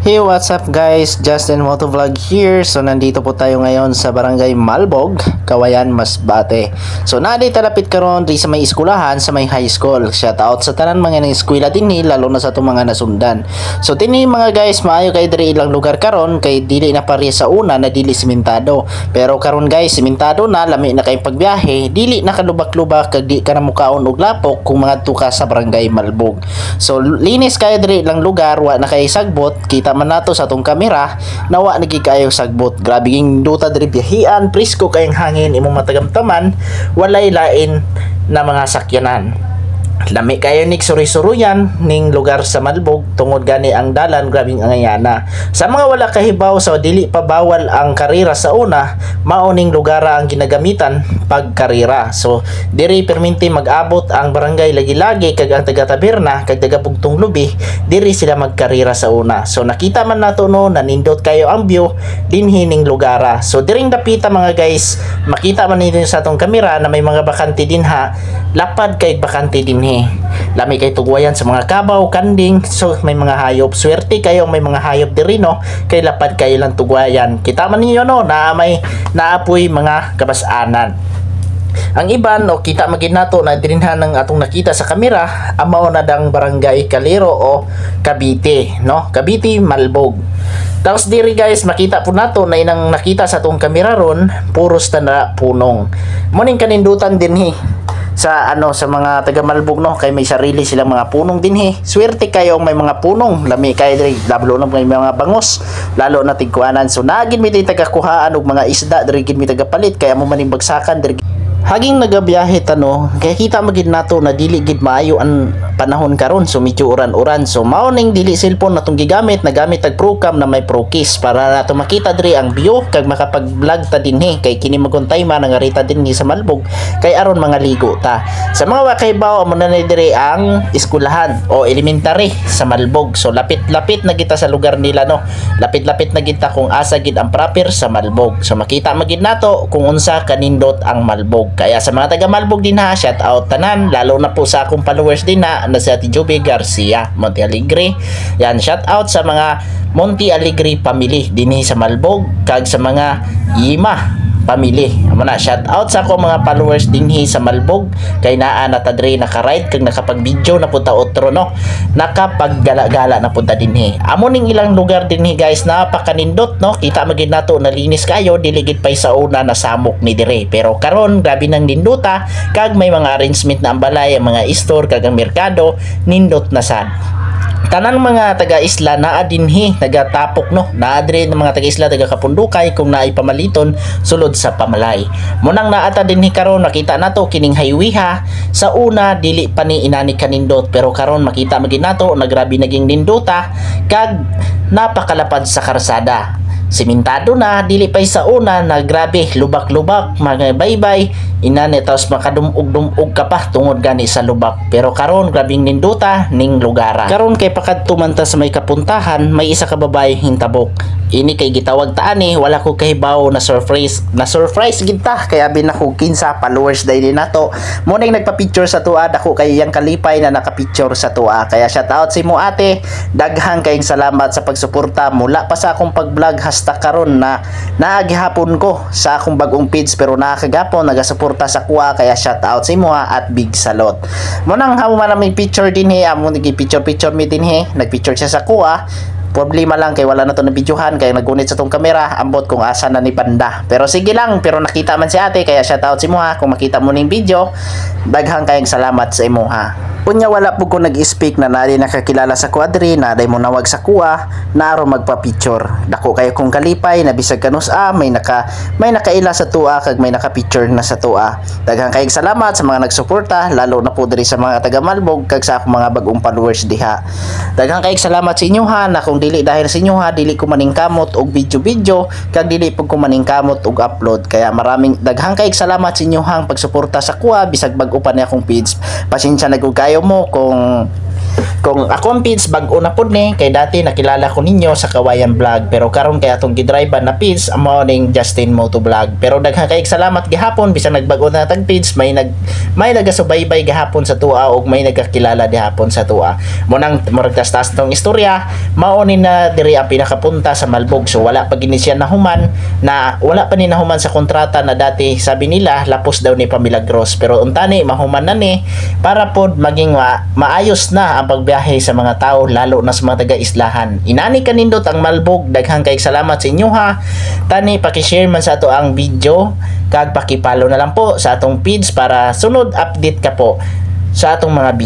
Hey, what's up guys? Justin Motovlog here. So nandito po tayo ngayon sa Barangay Malbog, Kawayan, Masbate. So nadita lapit karon di sa may eskwelahan, sa may high school. Shout out sa tanan mga eskwela dinhi, lalo na sa itong mga nasundan. So tini mga guys, maayo kay diri ilang lugar karon kay dili na pare sa una na dili simentado. Pero karon guys, simentado na, lami na kay pagbiyahe, dili na kalubak-lubak kag di ka na mukaon og lapok kung mga tuka sa Barangay Malbog. So linis kay diri ilang lugar, wa na kay sagbot. Kita man nato sa atong kamera nawa nagi kayo sagbot. Grabe ging duta diri biyahian, presko kayong hangin imong matagamtaman, walay lain na mga sakyanan. Lami kayo nik suri-suruyan ning lugar sa Malbog tungod gani ang dalan grabing angayana. Sa mga wala kahibaw, sa dili pa bawal ang karera sa una, mao ning lugar ang ginagamitan pag karera. So diri perminti mag-abot ang barangay lagi-lagi kag ang taga-taberna kag taga-Bugtong Lubi, diri sila magkarera sa una. So nakita man nato no, nanindot kayo ang view dinhi ning lugar. So diring dapita mga guys, makita man ninyo sa atong kamera na may mga bakante dinha, lapad kay bakante dinhi. Lami kay tugwayan sa mga kabaw, kanding, so may mga hayop. Swerte kayo may mga hayop diri no, kay lapad kayo lang tugwayan. Kita man ninyo no, na may naapoy mga kabasanan. Ang iban o kita magin nato na dirinhan ng atong nakita sa kamera, amao na dang Barangay Calero o Cavite, no? Cavite, Malbog. Tapos diri guys, makita po nato na inang nakita sa atong kamera ron, puros na punong. Muning kanindutan dinhi sa sa mga taga Malbog no, kay may sarili silang mga punong dinhi. Swerte kayo may mga punong, lami kay diri, lalo na may mga bangos, lalo na tigkuanan. So nagin mi tagakuhaan og mga isda diri gid mi tagapalit, kaya mo maning bagsakan diri haging nagabiyahe tano, kaya kita magid nato na dili gid maayo ang panahon karon. So medyo uran-uran, so mao ning dili cellphone natong gigamit, nagamit tag procam na may ProKiss para nato makita diri ang view kag makapag-vlog ta dinhi, kay kini maguntay man nangarita dinhi sa Malbog kay aron mga ligo ta. Sa mga wakaybaw amo na diri ang eskwelahan o elementary sa Malbog. So lapit-lapit na kita sa lugar nila no, lapit-lapit na kita kung asa gid ang proper sa Malbog. So makita magid nato kung unsa kanindot ang Malbog. Kaya sa mga taga Malbog din ha, shout out tanan, lalo na po sa akong followers din na si Ate Joby Garcia, Monte Alegre. Yan, shout out sa mga Monte Alegre family dinhi sa Malbog kag sa mga Yima family. Amo na, shout out sa ako mga followers dinhi sa Malbog kay naa na ta dre naka-ride kag nakapag-video na punta otro no, nakapaggala-gala na punta dinhi. Amo ning ilang lugar dinhi guys, napakanindot no, kita magid nato nalinis kayo, dili gid pay sa una na samok ni dire. Pero karon grabe nang ninduta kag may mga arrangement na ang balay, ang mga store kag ang merkado nindot na sad. Tanan mga taga-isla naa dinhi taga-tapok no, naa diri ng mga taga-isla taga Kapundukay kung naay pamaliton sulod sa Pamalay. Munang naata dinhi karon, nakita nato kining highway ha, sa una dili pa ni inani kanindot, pero karon makita magid nato na grabe naging ninduta kag napakalapad sa karsada. Simentado na, dili pay sa una na grabe lubak-lubak, mga baybay inani, tapos makadumog-dumog ka pa tungod gani sa lubak. Pero karon grabing ninduta ning lugara. Karon kay pakadtumanta sa may kapuntahan, may isa ka babae hintabok. Ini kay gitawag ta ani, wala ko kahibaw na surprise gid ta, kaya bin ako kinsa followers daily nato. Mo ning nagpa-picture sa tuwa, dako kay yang kalipay na naka-picture sa tuwa. Kaya shout out sa imo ate, daghang kayong salamat sa pagsuporta mula pa sa akong pag-vlog hasta karon na naagihapon ko sa akong bagong page, pero nakakagapon nagasuporta sa kuha. Kaya shout out sa imo at big salot. Mo nang hamo man may picture dinhi, amo nagi-picture mi dinhi, nagpicture siya sa kuha. Problema lang kay wala na to na videohan, kaya nagunit sa tong kamera, ambot kung asa na ni banda. Pero sige lang, pero nakita man si ate, kaya shout out si mo ha. Kung makita mo ning video, daghang kayong salamat sa imo ha. Unya wala po ko nag-speak na nari nakakilala sa kwadri, na day mo nawag sa kuha, na aron magpa-picture. Dako kayo kung kalipay, na bisag kanus may nakaila sa tuwa, kag may naka-picture na sa tuwa. Daghang kayong salamat sa mga nagsuporta, lalo na po diri sa mga taga Malbog, kag sa akong mga bagong followers diha. Daghang kayong salamat sa inyo ha, na kung dili dahil sa inyo ha, dili ko maningkamot og video kag dili pug ko maningkamot og upload. Kaya maraming daghang kayong salamat sa inyo hang pagsuporta sa kuha, bisag bag-o pa ni akong page. Pasensya na gud kayo mo kung Kung akong page bag-o na pud ni kay dati nakilala ko ninyo sa Kawayan Vlog, pero karon kay atong gidrive na page amo ning Justin Moto Vlog. Pero daghang kay salamat gihapon bisan nagbag-o na tag page, may nagasubaybay gihapon sa tua ug may nagkakilala gihapon sa tua. Mo nang murag tas tong istorya, mao ni na diri ang pinakapunta sa Malbog. So wala pa gini siya nahuman, na wala pa ni nahuman sa kontrata na dati sabi nila lapos daw ni Pamilagros, pero untani mahuman na ni para pod maging maayos na ang pagbiyahe sa mga tao, lalo na sa mga taga-islahan. Inani kanindot ang Malbog. Daghang kay salamat sa inyo ha. Tani paki-share man sa ato ang video kag paki-follow na lang po sa atong page para sunod update ka po sa atong mga video.